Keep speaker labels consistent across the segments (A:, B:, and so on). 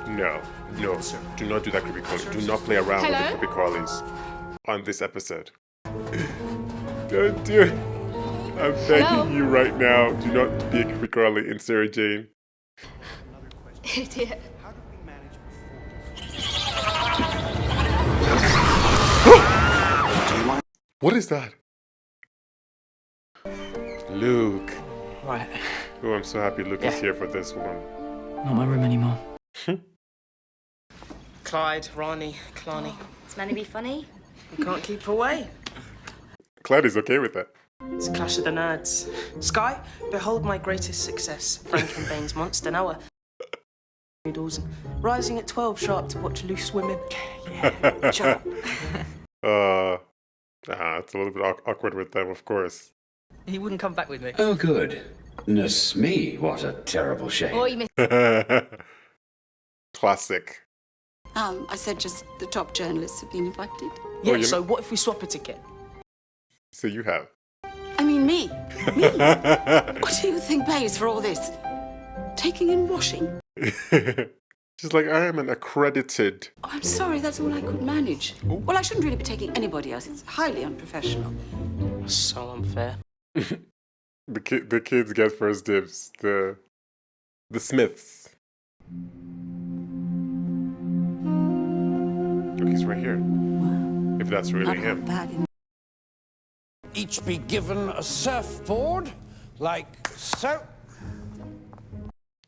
A: No, no, sir. Do not do that creepy crawly. Do not play around with the creepy crawlies on this episode. Don't do it. I'm begging you right now. Do not be a creepy crawly in Sarah Jane.
B: Idiot.
A: What is that? Luke.
C: Right.
A: Oh, I'm so happy Luke is here for this one.
C: Not my room anymore.
D: Clyde, Ronnie, Clonny.
B: It's meant to be funny.
D: You can't keep away.
A: Clyde is okay with that.
D: It's Clash of the Nerds. Sky, behold my greatest success. Frankenbeine's Monster Hour. Noodles and rising at 12 sharp to watch loose women. Yeah, sharp.
A: It's a little bit awkward with them, of course.
D: He wouldn't come back with me.
E: Oh, goodness me, what a terrible shame.
B: Or you miss.
A: Classic.
F: I said just the top journalists have been invited.
D: Yeah, so what if we swap a ticket?
A: So you have.
F: I mean, me. Me. What do you think pays for all this? Taking in washing?
A: She's like, I am an accredited.
F: Oh, I'm sorry, that's all I could manage. Well, I shouldn't really be taking anybody else. It's highly unprofessional.
D: So unfair.
A: The kids get first dibs. The Smiths. Look, he's right here. If that's really
F: Not
A: him.
F: bad in
G: Each be given a surfboard, like so.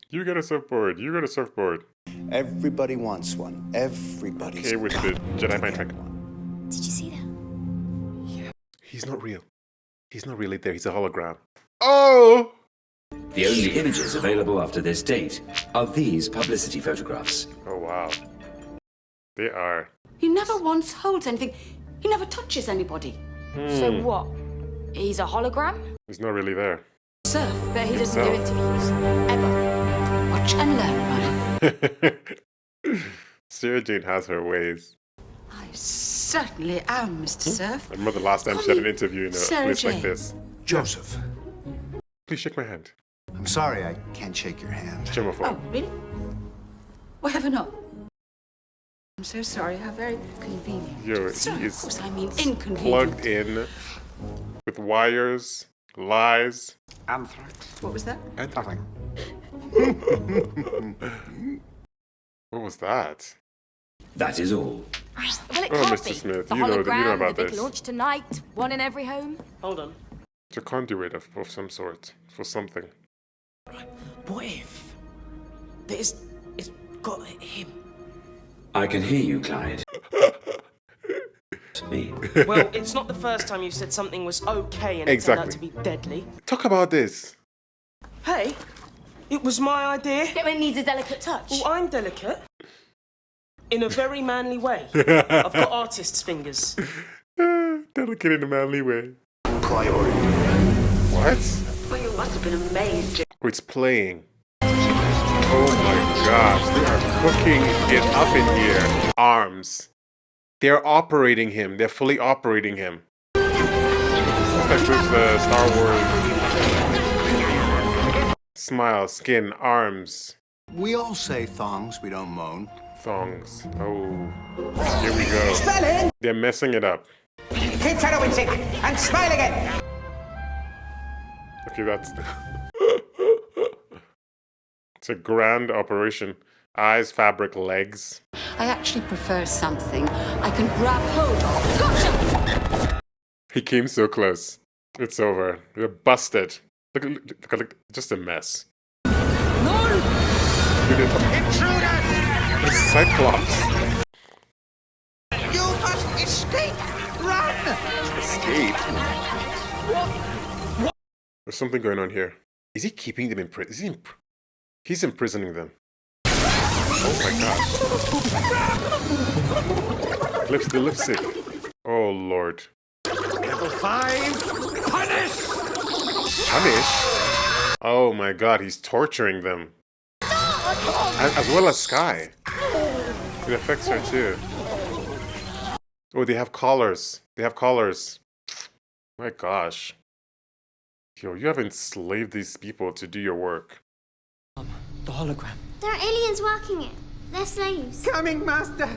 A: You get a surfboard. You got a surfboard.
H: Everybody wants one. Everybody's
A: Okay, with the Jedi mind trick.
B: Did you see that?
A: He's not real. He's not really there. He's a hologram. Oh!
E: The only images available after this date are these publicity photographs.
A: Oh, wow. They are.
F: He never once holds anything. He never touches anybody.
B: So what? He's a hologram?
A: He's not really there.
F: Surf.
B: But he doesn't
A: so.
B: do interviews. Ever.
F: Watch and learn, right?
A: Sarah Jane has her ways.
F: I certainly am, Mr. Surf.
A: I remember the last time she had an interview in a
F: Sarah
A: place like
F: Jane.
A: this.
H: Joseph.
A: Please shake my hand.
H: I'm sorry I can't shake your hand.
F: Oh,
A: Germaphobe.
F: really? Why ever not? I'm so sorry. How very convenient.
A: Yo,
F: Sorry,
A: he
F: of
A: is
F: course, I mean inconvenient.
A: plugged in with wires, lies.
H: Anthrax.
F: What was that?
H: Nothing.
A: What was that?
E: That is all.
B: Well, it
A: Oh,
B: can't
A: Mr.
B: be.
A: Smith,
B: The
A: you know
B: hologram,
A: about
B: the big
A: this.
B: launch tonight, one in every home.
D: Hold on.
A: It's a conduit of some sort for something.
D: What if it's got him?
E: I can hear you, Clyde. Me.
D: Well, it's not the first time you said something was okay and it turned out to be deadly.
A: Talk about this.
D: Hey, it was my idea.
B: It needs a delicate touch.
D: Well, I'm delicate. In a very manly way. I've got artist's fingers.
A: Delicate in a manly way.
H: Priority.
A: What?
F: Well, you must have been amazed.
A: Oh, it's playing. Oh my gosh, they are cooking it up in here. Arms. They're operating him. They're fully operating him. It's like with Star Wars. Smile, skin, arms,
H: We all say thongs, we don't moan.
A: thongs. Oh, here we go. They're messing it up.
G: Keep shadow wincing and smile again.
A: Okay, that's... It's a grand operation. Eyes, fabric, legs.
F: I actually prefer something I can grab hold of. Gotcha!
A: He came so close. It's over. They're busted. Look, just a mess.
G: No! Intruders!
A: It's Cyclops.
G: You must escape! Run!
A: Escape. There's something going on here. Is he keeping them in prison? He's imprisoning them. Oh my gosh. The lipstick. Oh lord.
G: Level 5, punish!
A: Punish? Oh my god, he's torturing them. As well as Sky. It affects her too. Oh, they have collars. They have collars. My gosh. Yo, you have enslaved these people to do your work.
D: The hologram.
I: There are aliens working it. They're slaves.
G: Coming, master.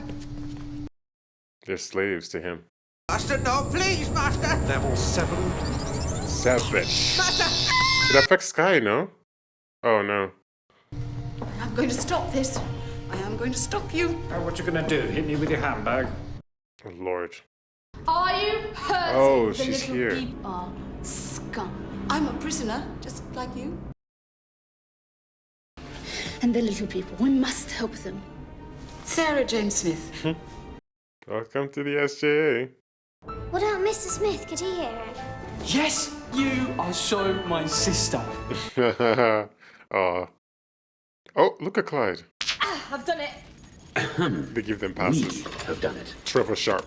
A: They're slaves to him.
G: Master, no, please, master.
H: Level 7.
A: 7.
G: Master.
A: It affects Sky, no? Oh no.
F: I'm going to stop this. I am going to stop you.
J: What you gonna do? Hit me with your handbag?
A: Oh Lord.
B: Are you hurting
A: Oh,
B: the
A: she's
B: little
A: here.
B: people? Are scum.
F: I'm a prisoner, just like you.
I: And the little people. We must help them.
F: Sarah Jane Smith.
A: Welcome to the SJA.
I: What about Mr. Smith? Could he hear it?
C: Yes, you are so my sister.
A: Aw. Oh, look at Clyde.
B: I've done it.
A: They give them
E: We
A: passes.
E: have done it.
A: Trevor Sharp.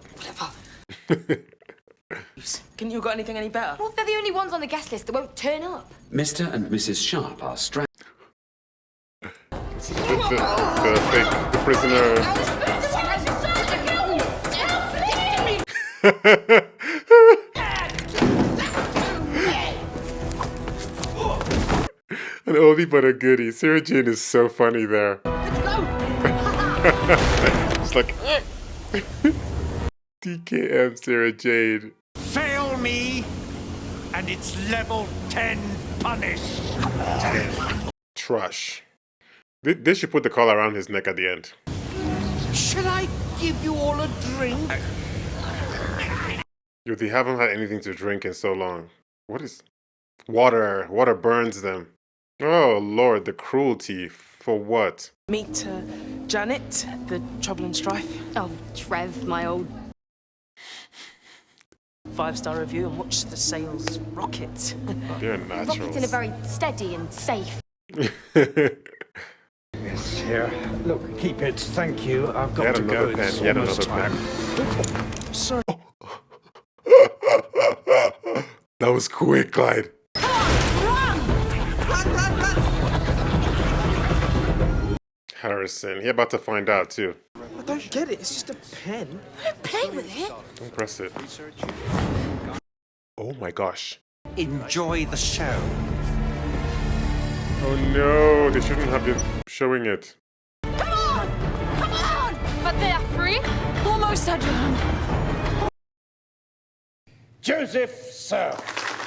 D: Can you got anything any better?
B: Well, they're the only ones on the guest list that won't turn up.
E: Mr. and Mrs. Sharp are strapped.
A: The prisoner. An oldie but a goodie. Sarah Jane is so funny there. It's like DKM Sarah Jane.
G: Fail me, and it's level 10 punish.
A: Trash. They should put the collar around his neck at the end.
G: Shall I give you all a drink?
A: Yo, they haven't had anything to drink in so long. What is... Water. Water burns them. Oh, Lord, the cruelty. For what?
D: Meet Janet, the Trouble and Strife.
B: Oh, Trev, my old...
D: 5-star review and watch the sales rocket.
A: They're naturals.
B: Rocket's in a very steady and safe.
J: Yes, here. Look, keep it. Thank you. I've got
A: Yet
J: to
A: another
J: go.
A: pen,
J: It's
A: yet
J: almost
A: another
J: time.
D: Sorry.
A: That was quick, Clyde. Harrison. He about to find out, too.
D: I don't get it. It's just a pen.
B: Don't play with it.
A: Don't press it. Oh my gosh.
G: Enjoy the show.
A: Oh no, they shouldn't have been showing it.
B: Come on! Come on! But they're free? Almost had you.
J: Joseph, sir.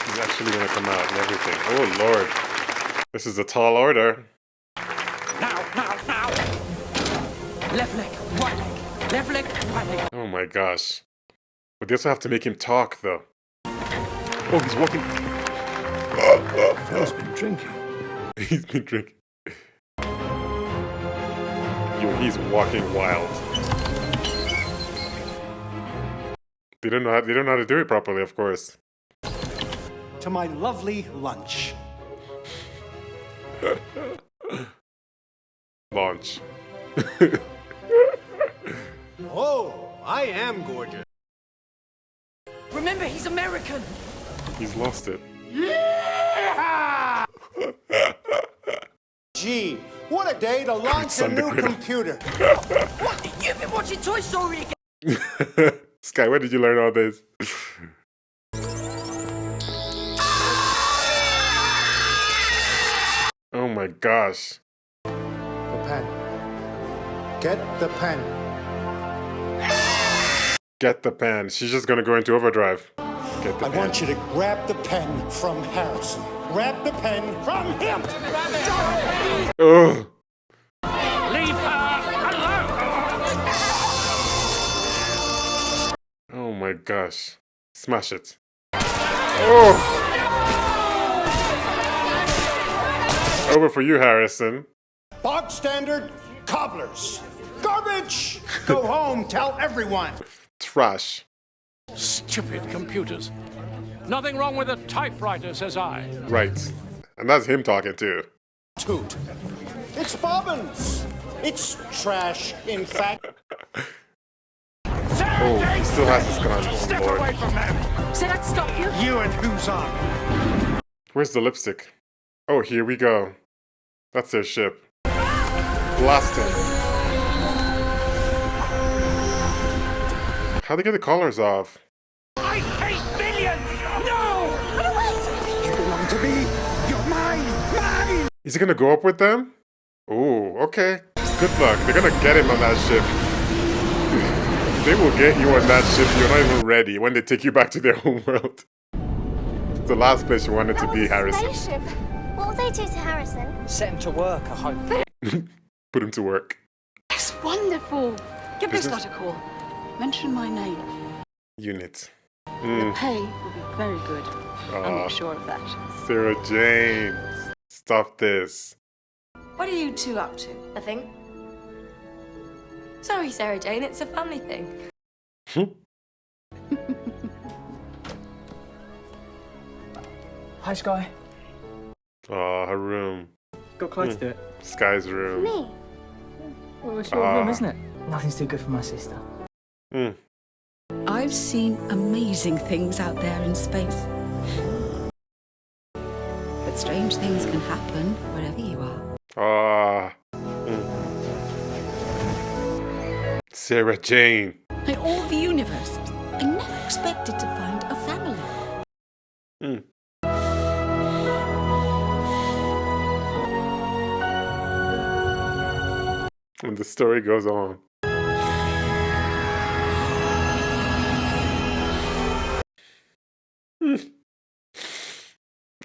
A: He's actually gonna come out and everything. Oh Lord. This is a tall order.
J: Now, now, now.
D: Left leg, right leg. Left leg, right leg.
A: Oh my gosh. But they also have to make him talk though. Oh, he's walking.
J: Phil's been drinking.
A: He's been drinking. Yo, he's walking wild. They don't know how to do it properly, of course.
H: To my lovely lunch.
A: Launch.
H: Oh, I am gorgeous.
D: Remember, he's American.
A: He's lost it.
H: Gee, what a day to launch a
A: Son the
H: new
A: griddle.
H: computer.
D: What? You've been watching Toy Story again?
A: Sky, where did you learn all this? Oh my gosh.
H: The pen. Get the pen.
A: Get the pen. She's just gonna go into overdrive. Get the
H: I
A: pen.
H: want you to grab the pen from Harrison. Grab the pen from him.
A: Ugh.
J: Leave her alone.
A: Oh my gosh. Smash it. Oh! Over for you, Harrison.
H: Bog standard cobblers. Garbage. Go home. Tell everyone.
A: Trash.
J: Stupid computers. Nothing wrong with a typewriter, says I.
A: Right. And that's him talking too.
H: Toot. It's bobbins. It's trash, in fact.
A: Oh, he still has his gun. Oh
J: Step
A: Lord.
J: away from them.
B: Said I'd stop you.
G: You and who's on?
A: Where's the lipstick? Oh, here we go. That's their ship. Blast him. How'd they get the collars off?
G: I hate millions! No! You belong to me! You're mine! Mine!
A: Is he gonna go up with them? Ooh, okay. good luck. They're gonna get him on that ship. They will get you on that ship. You're not even ready when they take you back to their home world. It's the last place you wanted to be, Harrison.
I: Spaceship. What will they do to Harrison?
C: Set him to work, I hope.
A: Put him to work.
F: It's wonderful. Give this
A: Business-
F: lot a call. Mention my name.
A: Unit.
F: The pay will be very good. I'm sure of that.
A: Sarah Jane. Stop this.
B: What are you two up to? Nothing. Sorry, Sarah Jane, it's a family thing.
C: Hi, Sky.
A: Oh, her room.
C: Got close to it.
A: Sky's room.
I: Me?
C: Well, it's your room, isn't it? Nothing's too good for my sister.
F: I've seen amazing things out there in space. But strange things can happen wherever you are.
A: Sarah Jane.
F: In all the universe, I never expected to find a family.
A: And the story goes on.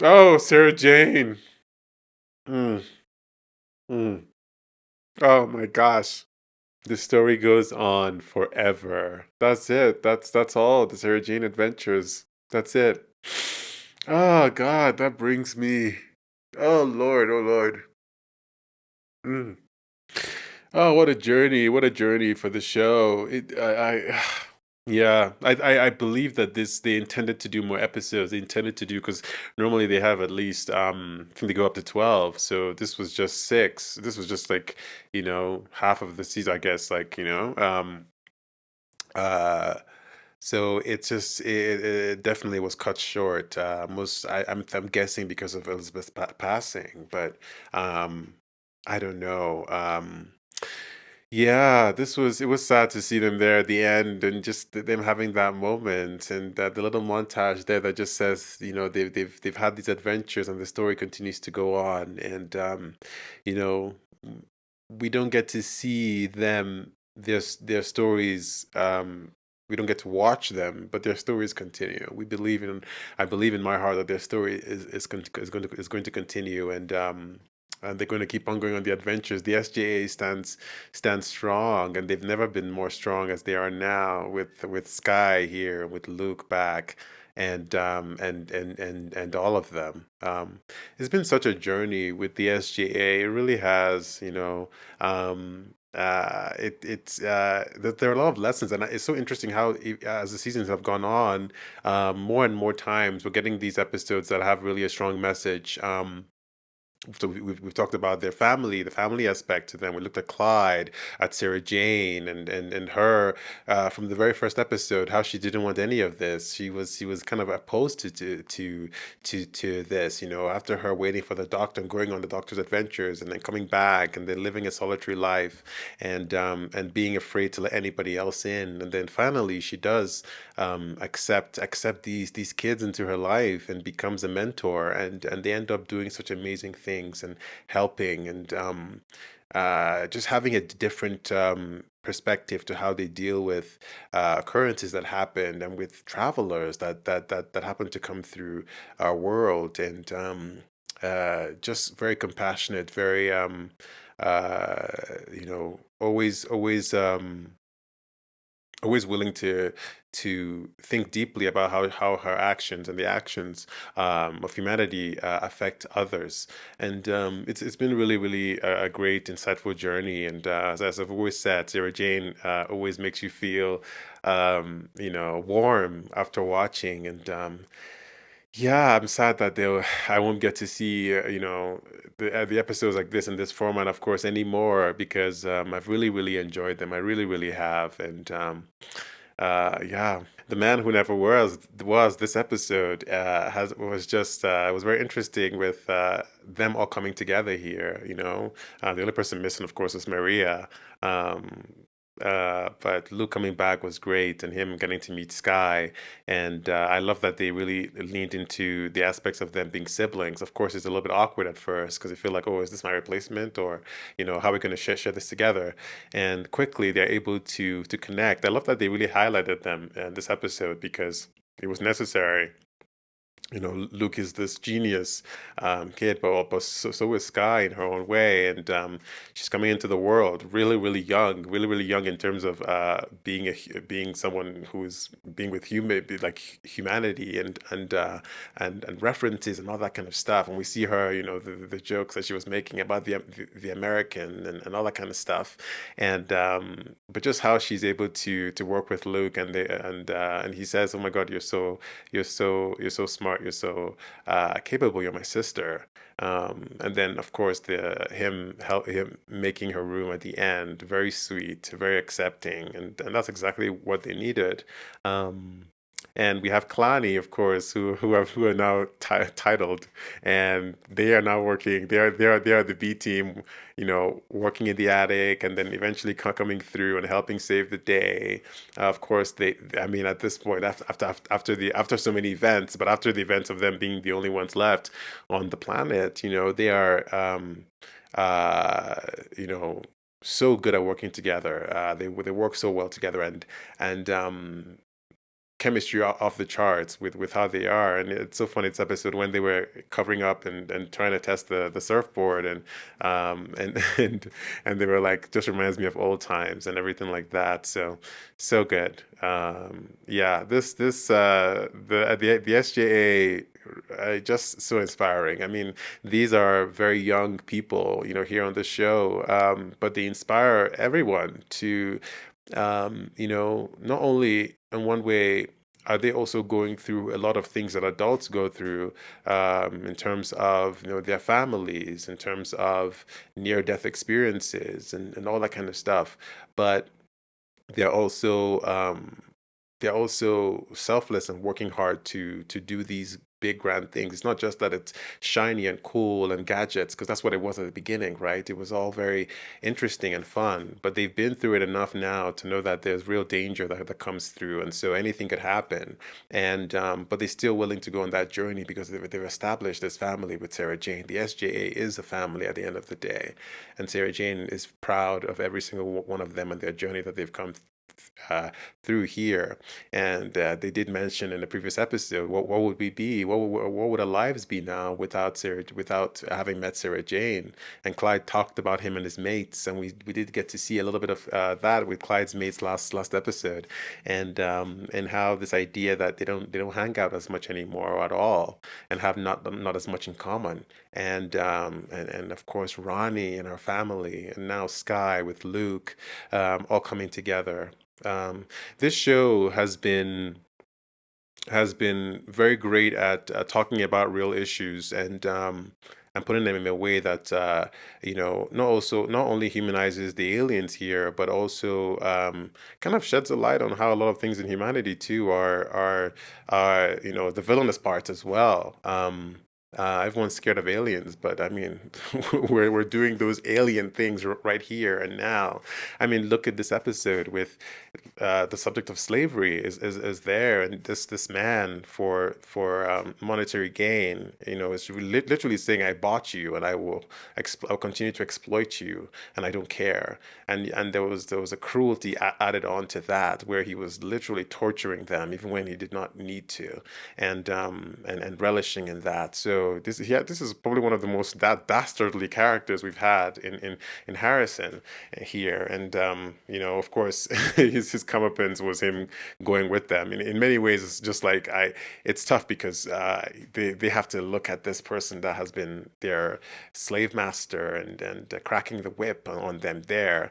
A: Oh, Sarah Jane. Oh my gosh. The story goes on forever. That's it. That's all. The Sarah Jane adventures. That's it. Oh God, that brings me. Oh Lord, oh Lord. Oh, what a journey! What a journey for the show. Yeah, I believe that they intended to do more episodes. They intended to do, because normally they have at least I think they go up to 12. So this was just 6. This was just like, half of the season, I guess. Like, so it definitely was cut short. I'm guessing because of Elizabeth's passing, but I don't know. Yeah, it was sad to see them there at the end, and just them having that moment, and the little montage there that just says, they've had these adventures and the story continues to go on, and you know we don't get to see their stories. We don't get to watch them, but their stories continue. I believe in my heart that their story is going to continue, and they're going to keep on going on the adventures. The SJA stands strong, and they've never been more strong as they are now, with Sky here, with Luke back, and all of them. It's been such a journey with the SJA. It really has, there are a lot of lessons, and it's so interesting how, as the seasons have gone on, more and more times we're getting these episodes that have really a strong message. So we've talked about the family aspect to them. We looked at Clyde, at Sarah Jane, and her, from the very first episode, how she didn't want any of this. She was kind of opposed to this. After her waiting for the doctor and going on the doctor's adventures, and then coming back, and then living a solitary life, and being afraid to let anybody else in, and then finally she does accept these kids into her life and becomes a mentor, and they end up doing such amazing things and helping, and just having a different perspective to how they deal with occurrences that happened, and with travelers that happen to come through our world, and just very compassionate, very always willing to think deeply about how her actions and the actions of humanity affect others. And it's been really, really a great, insightful journey. And as I've always said, Sarah Jane always makes you feel warm after watching. And yeah, I'm sad that I won't get to see the episodes like this in this format, of course, anymore, because I've really, really enjoyed them. I really, really have. And yeah, the man who never was this episode was very interesting, with them all coming together here. The only person missing, of course, is Maria. But Luke coming back was great, and him getting to meet Sky. And I love that they really leaned into the aspects of them being siblings. Of course, it's a little bit awkward at first because they feel like, oh, is this my replacement, or how are we going to share this together? And quickly they're able to connect. I love that they really highlighted them in this episode because it was necessary. Luke is this genius kid, but so is Sky in her own way, and she's coming into the world really, really young in terms of being someone who is being with humanity and references and all that kind of stuff. And we see her, the jokes that she was making about the American and all that kind of stuff, and but just how she's able to work with Luke, and he says, "Oh my God, you're so smart. You're so capable. You're my sister." And then, of course, him making her room at the end, very sweet, very accepting, and that's exactly what they needed. And we have Kalani, of course, who are now titled, and they are now working. They are the B team, working in the attic, and then eventually coming through and helping save the day. Of course, I mean, at this point, after so many events, but after the events of them being the only ones left on the planet, they are, so good at working together. They work so well together, and chemistry off the charts with how they are. And it's so funny, this episode when they were covering up and trying to test the surfboard, and and they were like, just reminds me of old times and everything like that. So good. Yeah, the SJA, just so inspiring. I mean, these are very young people, here on the show, but they inspire everyone to, not only in one way are they also going through a lot of things that adults go through, in terms of their families, in terms of near-death experiences, and all that kind of stuff. But they're also they're also selfless and working hard to do these big grand things. It's not just that it's shiny and cool and gadgets, because that's what it was at the beginning, right? It was all very interesting and fun, but they've been through it enough now to know that there's real danger that comes through, and so anything could happen. And but they're still willing to go on that journey because they've established this family with Sarah Jane. The SJA is a family at the end of the day, and Sarah Jane is proud of every single one of them and their journey that they've come through here. And they did mention in the previous episode, what would we be? What would our lives be now without without having met Sarah Jane? And Clyde talked about him and his mates, and we did get to see a little bit of that with Clyde's mates last episode, and how this idea that they don't hang out as much anymore or at all, and have not as much in common. And of course Ronnie and her family, and now Sky with Luke, all coming together. This show has been very great at talking about real issues, and putting them in a way that not only humanizes the aliens here, but also kind of sheds a light on how a lot of things in humanity too are the villainous parts as well. Everyone's scared of aliens, but I mean, we're doing those alien things right here and now. I mean, look at this episode with the subject of slavery is there, and this man for monetary gain, is literally saying, "I bought you, and I'll continue to exploit you, and I don't care." And there was a cruelty added on to that, where he was literally torturing them even when he did not need to, and relishing in that. So this is probably one of the most dastardly characters we've had in Harrison here. And of course, his comeuppance was him going with them. In many ways, it's just like it's tough because they have to look at this person that has been their slave master and cracking the whip on them there.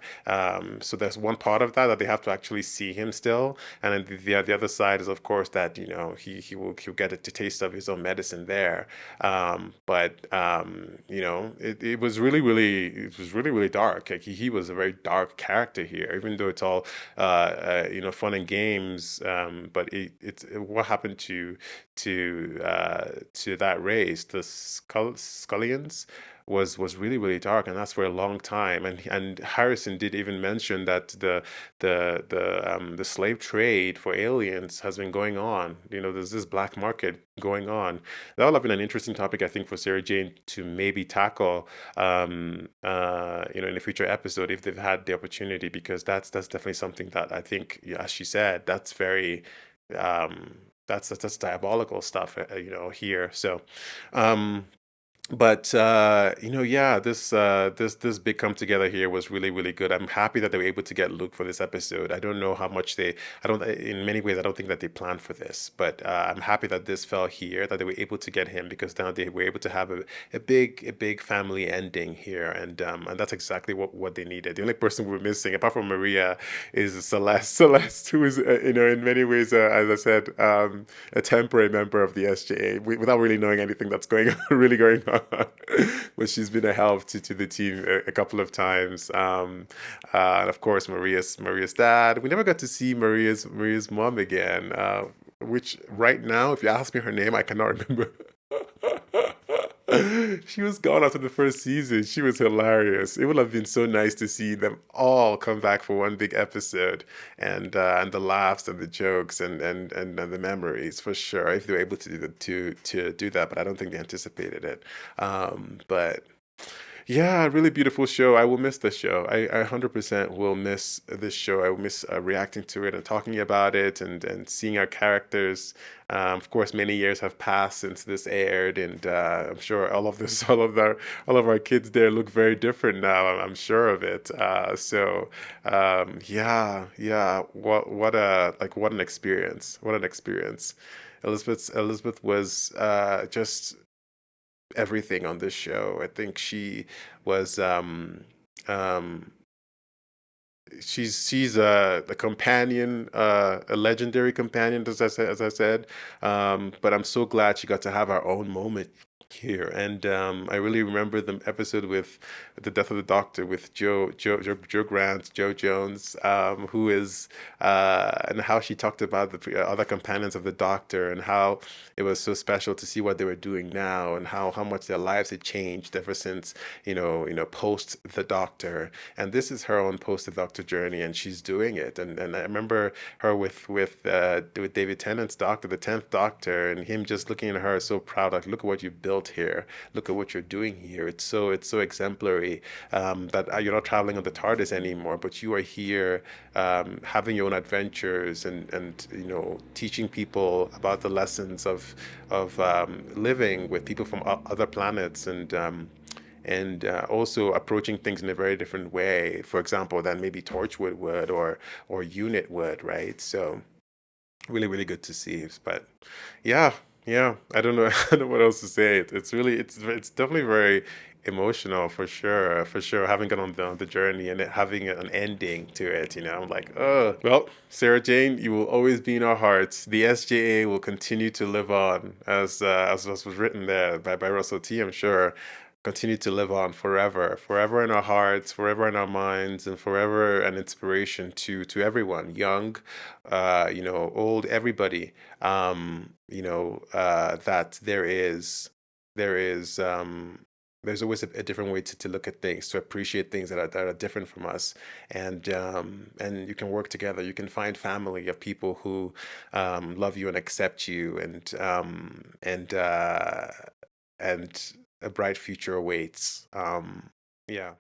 A: So there's one part of that they have to actually see him still, and then the other side is, of course, that he'll get a taste of his own medicine there. But it was really dark. Like he was a very dark character here, even though it's all fun and games. But it's what happened to that race, the Scullions. was really really dark, and that's for a long time. And Harrison did even mention that the slave trade for aliens has been going on. You know, there's this black market going on. That would have been an interesting topic, I think, for Sarah Jane to maybe tackle, you know, in a future episode if they've had the opportunity, because that's definitely something that I think, yeah, as she said, that's very that's diabolical stuff, you know, here. So, um, but you know, yeah, this big come together here was really really good. I'm happy that they were able to get Luke for this episode. I don't know how much they, I don't, in many ways I don't think that they planned for this, but I'm happy that this fell here, that they were able to get him, because now they were able to have a big family ending here, and that's exactly what they needed. The only person we're missing apart from Maria is Celeste, who is, you know, in many ways, as I said, a temporary member of the SJA, without really knowing anything that's going on, really going on. But she's been a help to the team a couple of times. And of course, Maria's dad. We never got to see Maria's mom again. Which right now, if you ask me her name, I cannot remember. She was gone after the first season. She was hilarious. It would have been so nice to see them all come back for one big episode, and the laughs and the jokes and the memories, for sure, if they were able to do that. But I don't think they anticipated it. But yeah, really beautiful show. I will miss this show. I 100% will miss this show. I will miss reacting to it and talking about it, and seeing our characters. Of course, many years have passed since this aired, and I'm sure all of our kids there look very different now. I'm sure of it. So yeah. What an experience. What an experience. Elizabeth was just everything on this show. I think she was um she's a companion, a legendary companion, as I said. But I'm so glad she got to have her own moment here. And I really remember the episode with the death of the Doctor, with Joe Grant, Joe Jones, who is and how she talked about the other companions of the Doctor, and how it was so special to see what they were doing now, and how much their lives had changed ever since, post the Doctor. And this is her own post the Doctor journey, and she's doing it. And I remember her with David Tennant's Doctor, the 10th Doctor, and him just looking at her so proud, like, look at what you've built here, look at what you're doing here. It's so exemplary, that you're not traveling on the TARDIS anymore, but you are here, having your own adventures, and teaching people about the lessons of living with people from other planets, and also approaching things in a very different way, for example, than maybe Torchwood would, or Unit would, right? So really, really good to see. But yeah, I don't know, I don't know what else to say. It's definitely very emotional, for sure, having gone on the journey and it having an ending to it. I'm like, oh well, Sarah Jane, you will always be in our hearts. The SJA will continue to live on, as was written there by Russell T, I'm sure. Continue to live on forever in our hearts, forever in our minds, and forever an inspiration to everyone, young, old, everybody. That there's always a different way to look at things, to appreciate things that are different from us, and you can work together. You can find family of people who love you and accept you, and a bright future awaits. Yeah.